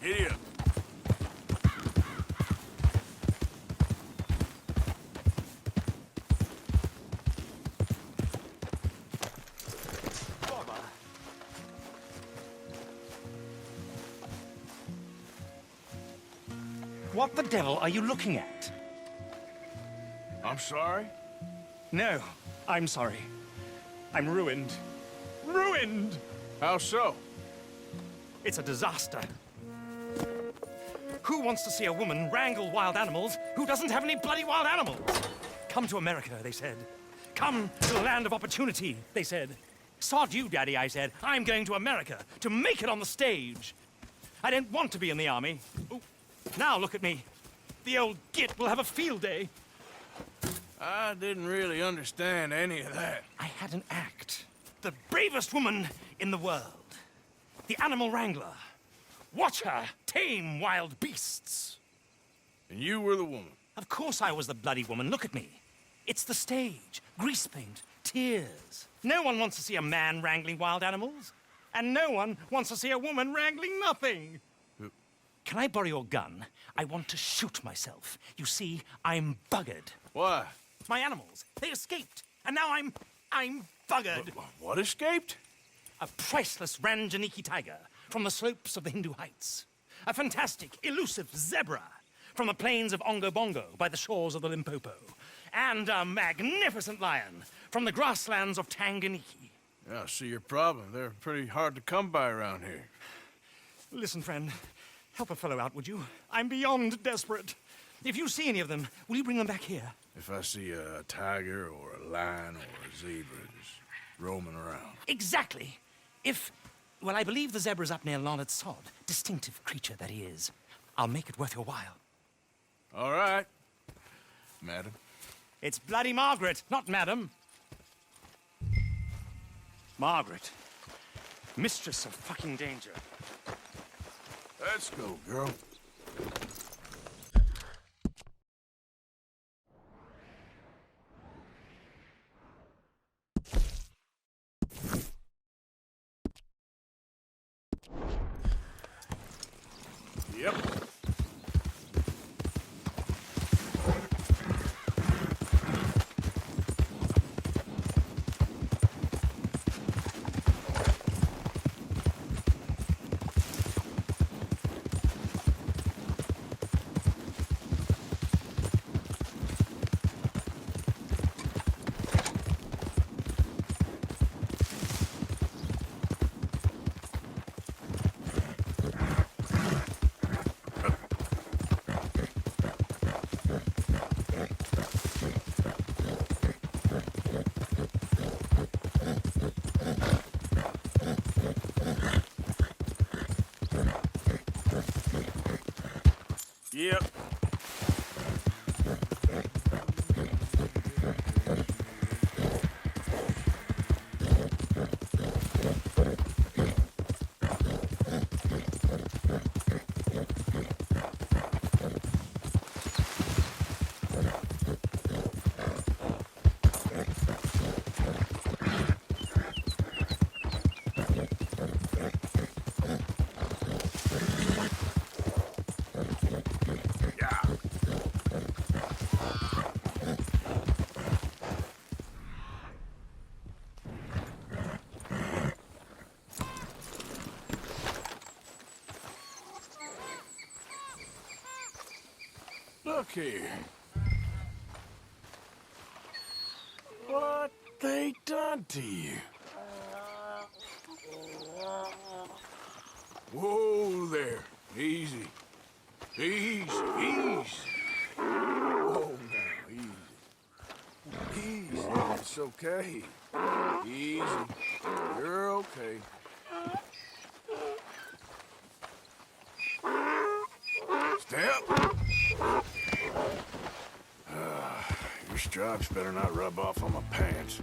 Giddy up. What the devil are you looking at? I'm sorry? No, I'm sorry. I'm ruined. Ruined! How so? It's a disaster. Who wants to see a woman wrangle wild animals who doesn't have any bloody wild animals? Come to America, they said. Come to the land of opportunity, they said. Sod you, Daddy, I said. I'm going to America to make it on the stage. I don't want to be in the army. Ooh. Now look at me. The old git will have a field day. I didn't really understand any of that. I had an act. The bravest woman in the world. The animal wrangler. Watch her tame wild beasts. And you were the woman? Of course I was the bloody woman. Look at me. It's the stage. Grease paint. Tears. No one wants to see a man wrangling wild animals. And no one wants to see a woman wrangling nothing. Can I borrow your gun? I want to shoot myself. You see, I'm buggered. Why? My animals, they escaped. And now I'm buggered. What escaped? A priceless Ranjaniki tiger from the slopes of the Hindu Heights. A fantastic, elusive zebra from the plains of Ongo Bongo by the shores of the Limpopo. And a magnificent lion from the grasslands of Tanganyika. Yeah, I see your problem. They're pretty hard to come by around here. Listen, friend. Help a fellow out, would you? I'm beyond desperate. If you see any of them, will you bring them back here? If I see a tiger or a lion or a zebra just roaming around. Exactly. Well, I believe the zebra's up near Larned Sod. Distinctive creature that he is. I'll make it worth your while. All right, madam. It's bloody Margaret, not madam. Margaret. Mistress of fucking danger. Let's go, girl. Yep. Yep. Look here. What they done to you? Whoa there. Easy. Easy. Whoa now, easy. Easy. It's okay. Easy. You're okay. Step. Your stripes better not rub off on my pants.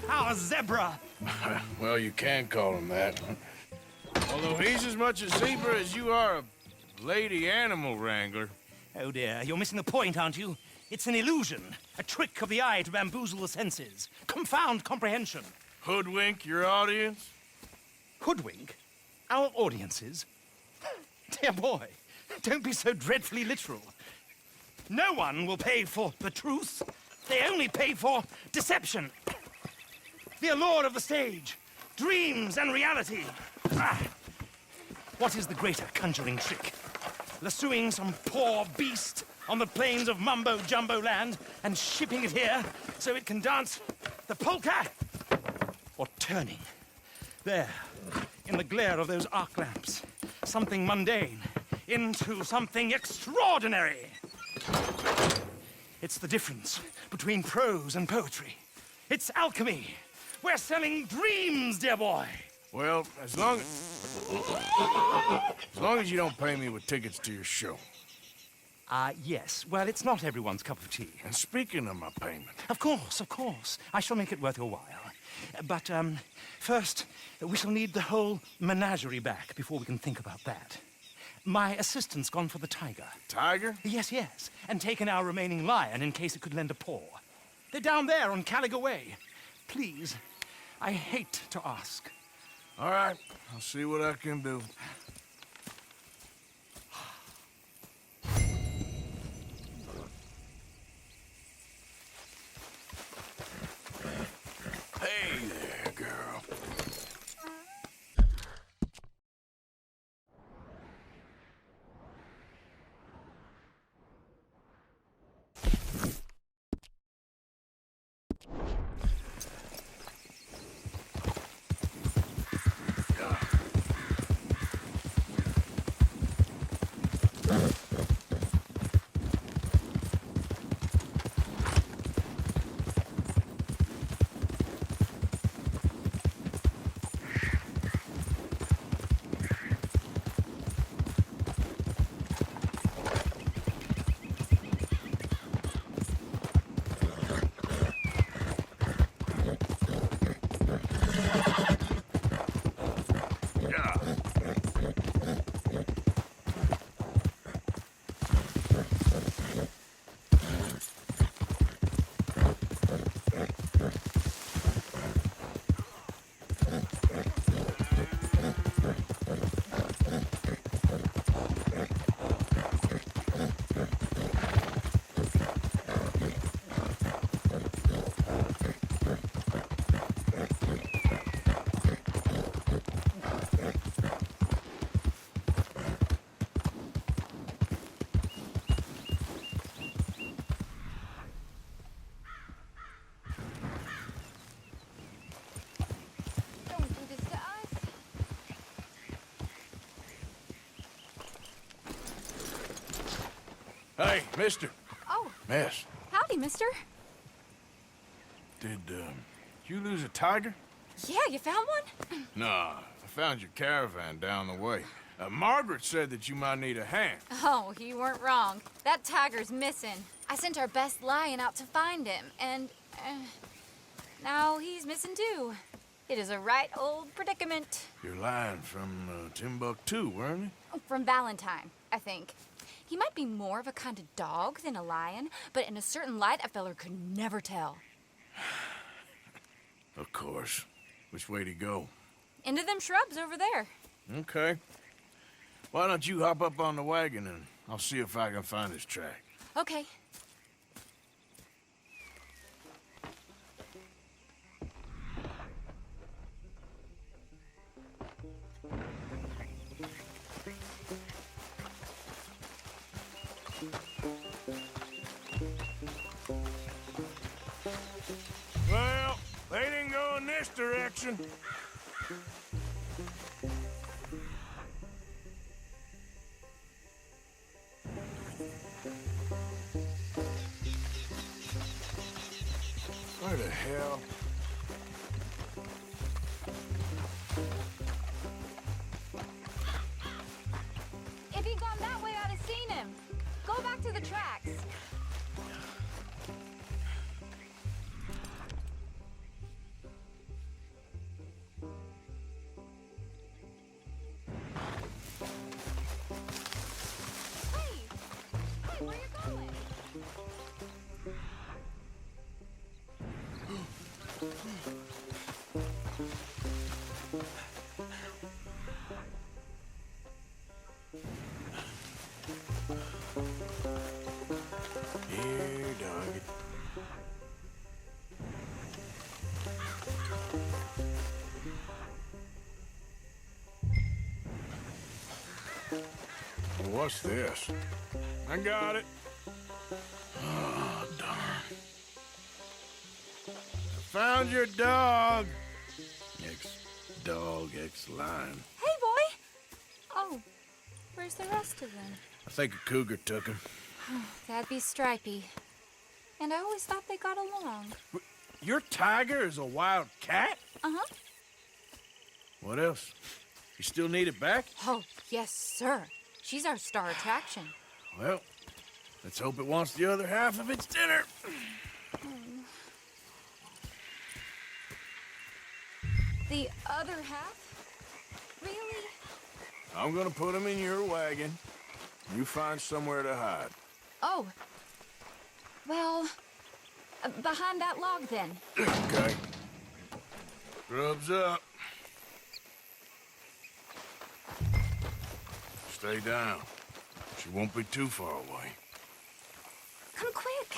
our zebra. Well, you can call him that. Although he's as much a zebra as you are a lady animal wrangler. Oh dear, you're missing the point, aren't you? It's an illusion, a trick of the eye to bamboozle the senses, confound comprehension. Hoodwink your audience? Hoodwink? Our audiences? Dear boy, don't be so dreadfully literal. No one will pay for the truth. They only pay for deception. The allure of the stage, dreams and reality. What is the greater conjuring trick? Lassoing some poor beast on the plains of mumbo-jumbo land and shipping it here so it can dance the polka? Or turning, there, in the glare of those arc lamps, something mundane into something extraordinary? It's the difference between prose and poetry. It's alchemy. We're selling dreams, dear boy. Well, as long as you don't pay me with tickets to your show. Yes. Well, it's not everyone's cup of tea. And speaking of my payment... Of course, of course. I shall make it worth your while. But, first, we shall need the whole menagerie back before we can think about that. My assistant's gone for the tiger. Tiger? Yes, yes. And taken our remaining lion in case it could lend a paw. They're down there on Caliga Way. Please, I hate to ask. All right, I'll see what I can do. Hey there, girl. Hey, mister. Oh, Miss, howdy, mister. did you lose a tiger? Yeah, you found one? Nah, I found your caravan down the way. Margaret said that you might need a hand. Oh, you weren't wrong. That tiger's missing. I sent our best lion out to find him, and now he's missing too. It is a right old predicament. You're lying from Timbuktu, weren't you? From Valentine, I think. He might be more of a kind of dog than a lion, but in a certain light, a feller could never tell. Of course. Which way to go? Into them shrubs over there. Okay. Why don't you hop up on the wagon and I'll see if I can find his track. Okay. Well, they didn't go in this direction. Where the hell? If he'd gone that way, I'd have seen him. Go back to the tracks. Here, dog. What's this? I got it. Oh, darn. I found your dog. Ex-dog, ex-lion. Hey, boy! Oh, where's the rest of them? I think a cougar took him. That'd be Stripey. And I always thought they got along. Your tiger is a wild cat? Uh-huh. What else? You still need it back? Oh, yes, sir. She's our star attraction. Well, let's hope it wants the other half of its dinner. The other half? Really? I'm gonna put him in your wagon. You find somewhere to hide. Oh. Well, behind that log, then. Okay. Grub's up. Stay down. She won't be too far away. Come quick.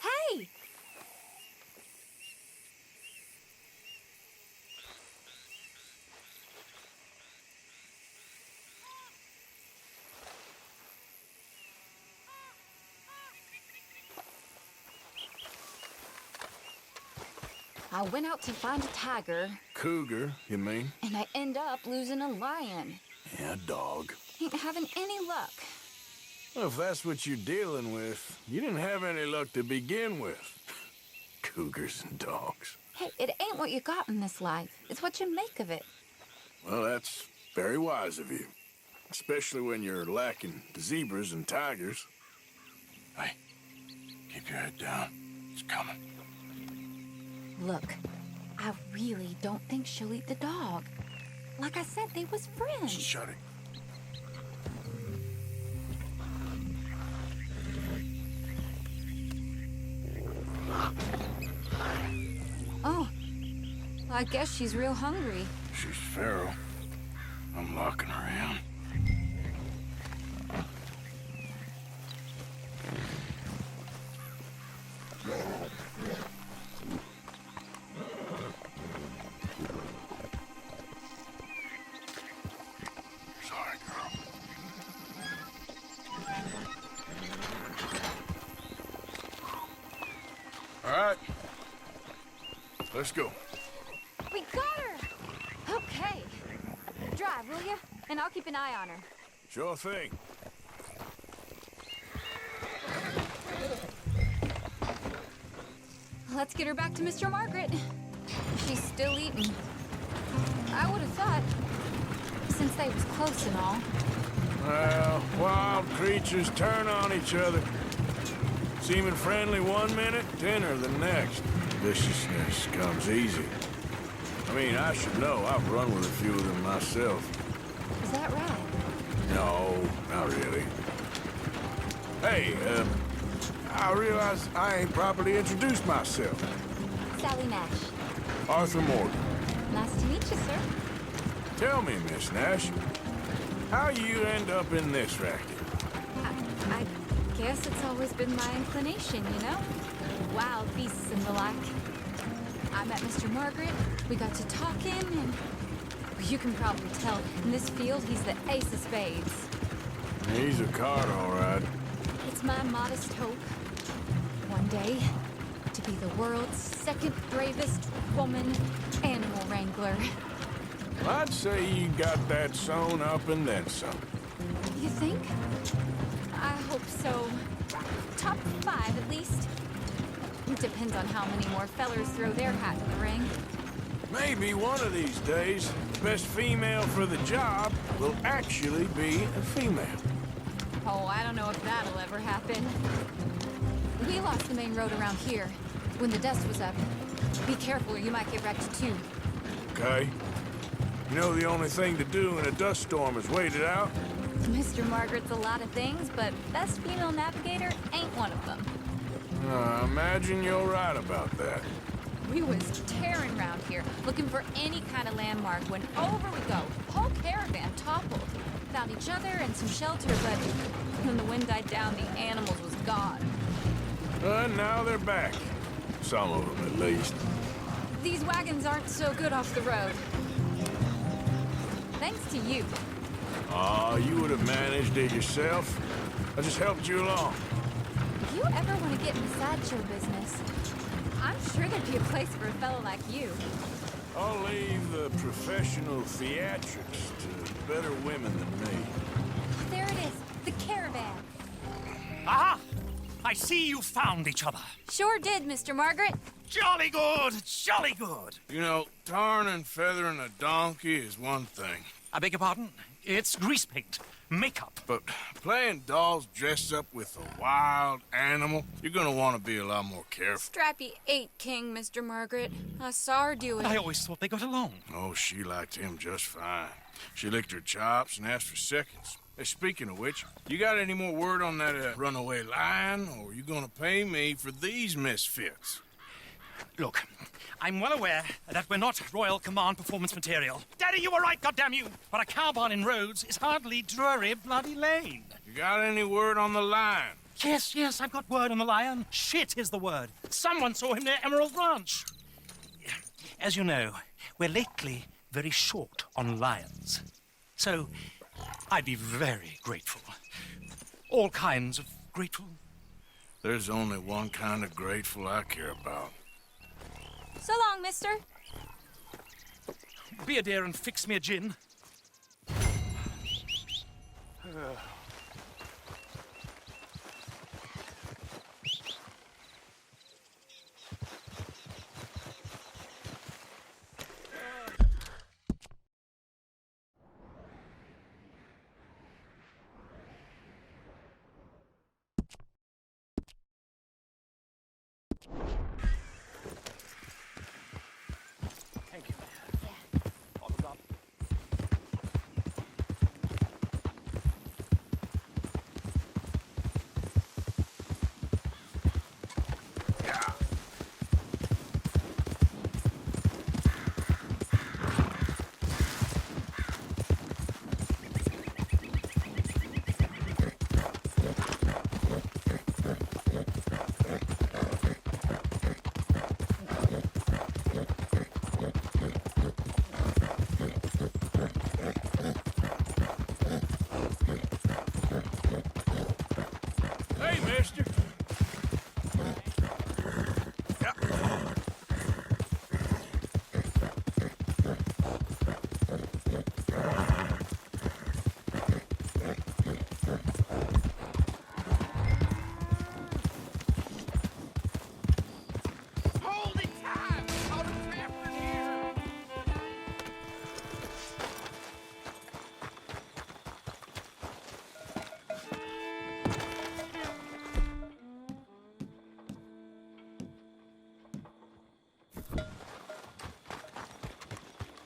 Hey! I went out to find a tiger, Cougar, you mean? and I end up losing a lion. Yeah, dog. Ain't having any luck. Well, if that's what you're dealing with, you didn't have any luck to begin with. Cougars and dogs. Hey, it ain't what you got in this life. It's what you make of it. Well, that's very wise of you. Especially when you're lacking zebras and tigers. Hey, keep your head down. It's coming. Look, I really don't think she'll eat the dog. Like I said, they was friends. Shut it. Oh, I guess she's real hungry. She's feral. I'm locking her in. Sorry, girl. All right. Let's go. We got her! Okay. Drive, will you? And I'll keep an eye on her. Sure thing. Let's get her back to Mr. Margaret. She's still eating. I would have thought, since they was close and all. Well, wild creatures turn on each other. Seeming friendly one minute, tender the next. Viciousness comes easy. I mean, I should know. I've run with a few of them myself. Is that right? No, not really. Hey, I realize I ain't properly introduced myself. Sally Nash. Arthur Morgan. Nice to meet you, sir. Tell me, Miss Nash, how you end up in this racket? I guess it's always been my inclination, you know? Wild beasts and the like. I met Mr. Margaret, we got to talking, and you can probably tell, in this field, he's the ace of spades. He's a card, all right. It's my modest hope, one day, to be the world's second bravest woman animal wrangler. I'd say you got that sewn up and then some. You think? I hope so. Top 5, at least. Depends on how many more fellers throw their hat in the ring. Maybe one of these days, the best female for the job will actually be a female. Oh, I don't know if that'll ever happen. We lost the main road around here when the dust was up. Be careful or you might get wrecked too. Okay. You know the only thing to do in a dust storm is wait it out? Mr. Margaret's a lot of things, but best female navigator ain't one of them. I imagine you're right about that. We was tearing around here, looking for any kind of landmark when over we go. Whole caravan toppled. Found each other and some shelter, but when the wind died down, the animals was gone. Now they're back. Some of them, at least. These wagons aren't so good off the road. Thanks to you. Aw, you would have managed it yourself. I just helped you along. If you ever want to get in the sideshow business, I'm sure there'd be a place for a fellow like you. I'll leave the professional theatrics to better women than me. There it is, the caravan. Aha! I see you found each other. Sure did, Mr. Margaret. Jolly good, jolly good. You know, tarring and feathering a donkey is one thing. I beg your pardon? It's grease paint, makeup. But playing dolls dressed up with a wild animal, you're gonna want to be a lot more careful. Strappy ate King, Mr. Margaret. I saw her do it. I always thought they got along. Oh, she liked him just fine. She licked her chops and asked for seconds. Hey, speaking of which, you got any more word on that runaway lion, or are you gonna pay me for these misfits? Look, I'm well aware that we're not Royal Command performance material. Daddy, you were right, goddamn you! But a cow barn in Rhodes is hardly Drury Bloody Lane. You got any word on the lion? Yes, I've got word on the lion. Shit is the word. Someone saw him near Emerald Ranch. As you know, we're lately very short on lions. So, I'd be very grateful. All kinds of grateful. There's only one kind of grateful I care about. So long, mister. Be a dear and fix me a gin. Thank you. Bottoms up. Hey, mister. Hold it tight! Out of Captain here!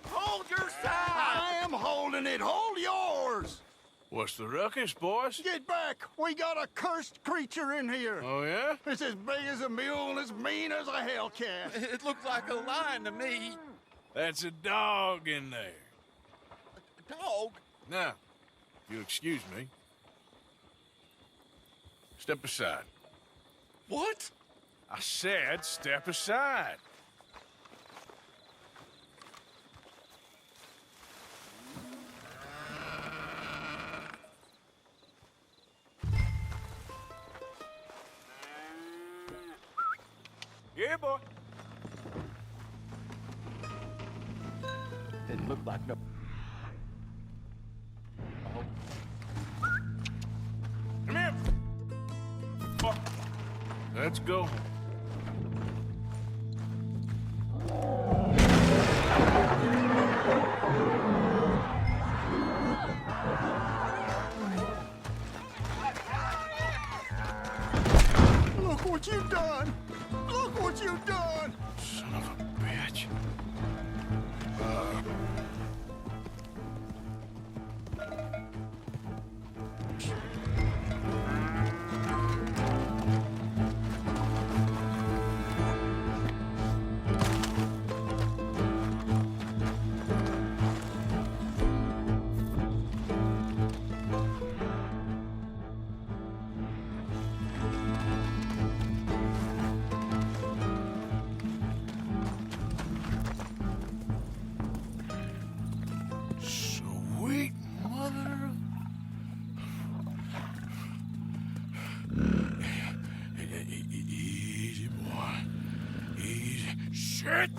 Hold your side! I am holding it. Hold yours! What's the ruckus, boys? Get back! We got a cursed creature in here. Oh, yeah? It's as big as a mule and as mean as a hellcat. It looked like a lion to me. That's a dog in there. A dog? Now, if you'll excuse me. Step aside. What? I said step aside. Yeah, boy. Didn't look like no. Come here. Oh. Let's go. Look what you've done! Look what you've done! Son of a bitch. Sweet mother. Easy, boy. Easy. Shit!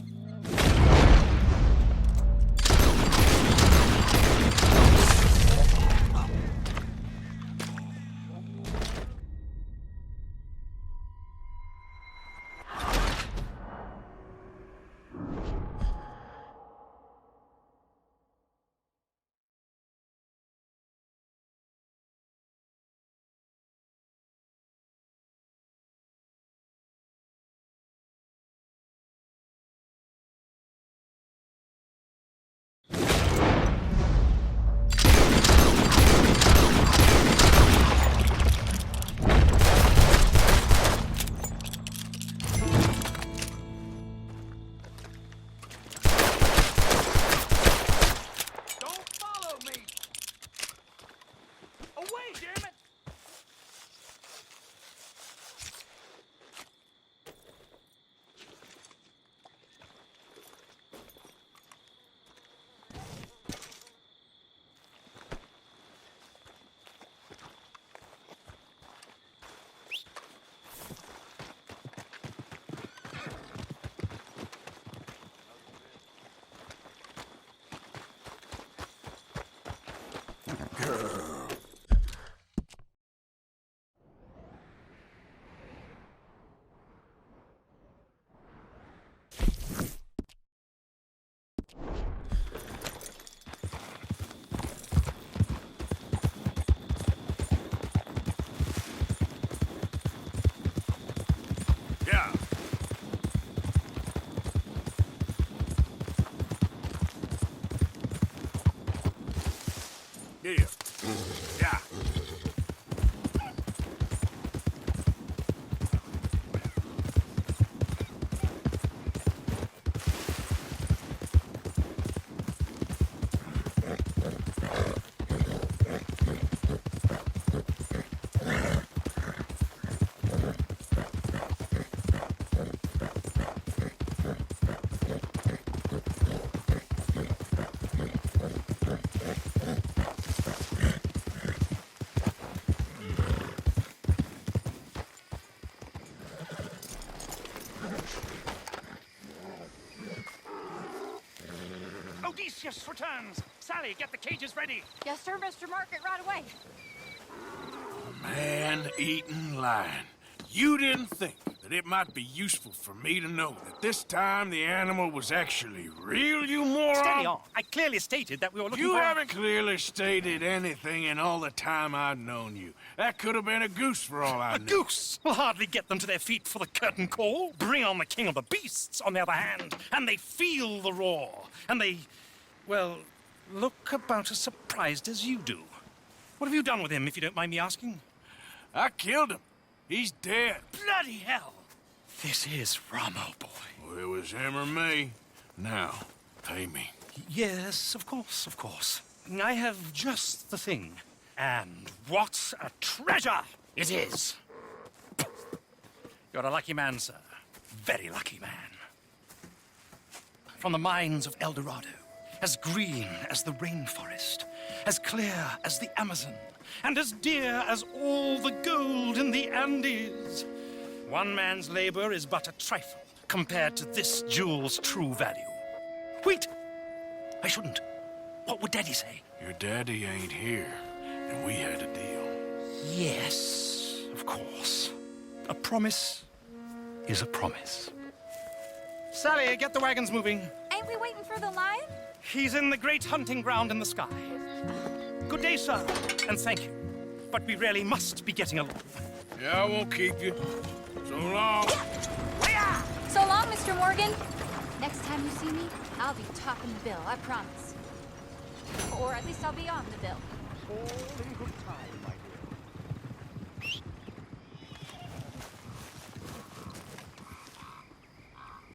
Don't follow me! Away, damn it! Yeah. Yeah. Yeah. Odysseus returns! Sally, get the cages ready! Yes, sir, Mr. Margaret, right away. Man-eating lion. You didn't think that it might be useful for me to know that this time the animal was actually real, you moron? Steady on. I clearly stated that we were looking You for... haven't clearly stated anything in all the time I've known you. That could have been a goose for all I A knew. goose will hardly get them to their feet for the curtain call. Bring on the king of the beasts, on the other hand, and they feel the roar. And they, well, look about as surprised as you do. What have you done with him, if you don't mind me asking? I killed him. He's dead. Bloody hell! This is Ramo, boy. Well, it was him or me. Now, pay me. Yes, of course, of course. I have just the thing. And what a treasure it is! You're a lucky man, sir. Very lucky man. From the mines of El Dorado, as green as the rainforest, as clear as the Amazon, and as dear as all the gold in the Andes. One man's labor is but a trifle compared to this jewel's true value. Wait! I shouldn't. What would Daddy say? Your daddy ain't here, and we had a deal. Yes, of course. A promise is a promise. Sally, get the wagons moving. Ain't we waiting for the lion? He's in the great hunting ground in the sky. Good day, sir, and thank you. But we really must be getting along. Yeah, I won't keep you. So long. So long, Mr. Morgan. Next time you see me, I'll be topping the bill, I promise. Or at least I'll be on the bill.